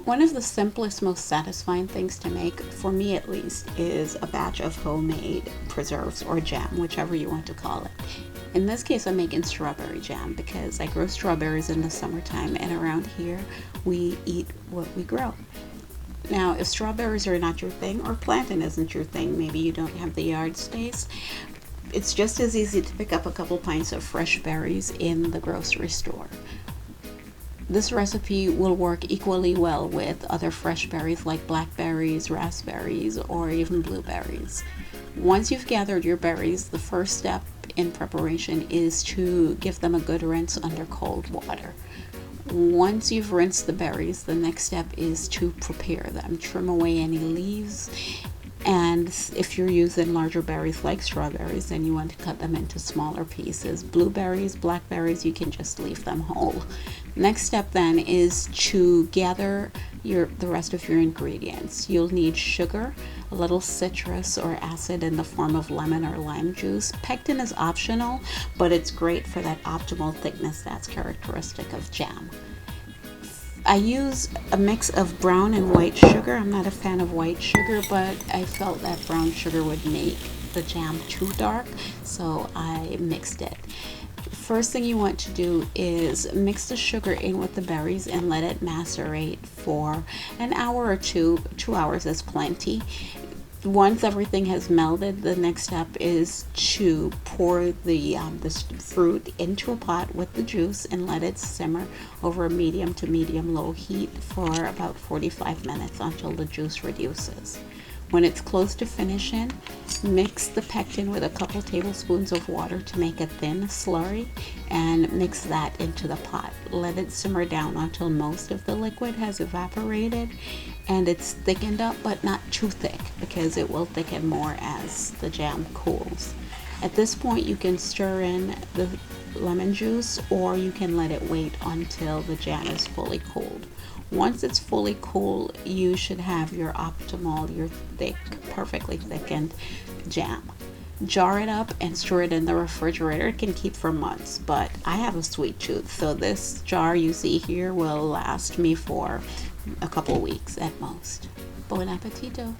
One of the simplest, most satisfying things to make, for me at least, is a batch of homemade preserves or jam, whichever you want to call it. In this case, I'm making strawberry jam because I grow strawberries in the summertime, and around here we eat what we grow. Now, if strawberries are not your thing or plantain isn't your thing, maybe you don't have the yard space, it's just as easy to pick up a couple pints of fresh berries in the grocery store. This recipe will work equally well with other fresh berries like blackberries, raspberries, or even blueberries. Once you've gathered your berries, the first step in preparation is to give them a good rinse under cold water. Once you've rinsed the berries, the next step is to prepare them. Trim away any leaves, and if you're using larger berries like strawberries, then you want to cut them into smaller pieces. Blueberries, blackberries, you can just leave them whole. Next step then is to gather the rest of your ingredients. You'll need sugar, a little citrus or acid in the form of lemon or lime juice. Pectin is optional, but it's great for that optimal thickness that's characteristic of jam. I use a mix of brown and white sugar. I'm not a fan of white sugar, but I felt that brown sugar would make the jam too dark, so I mixed it. First thing you want to do is mix the sugar in with the berries and let it macerate for an hour or two. 2 hours is plenty. Once everything has melted, the next step is to pour this fruit into a pot with the juice and let it simmer over a medium to medium low heat for about 45 minutes until the juice reduces. When it's close to finishing, mix the pectin with a couple tablespoons of water to make a thin slurry and mix that into the pot. Let it simmer down until most of the liquid has evaporated and it's thickened up, but not too thick because it will thicken more as the jam cools. At this point, you can stir in the lemon juice or you can let it wait until the jam is fully cooled. Once it's fully cool, you should have your thick, perfectly thickened jam. Jar it up and store it in the refrigerator. It can keep for months, but I have a sweet tooth, so this jar you see here will last me for a couple weeks at most. Buon appetito!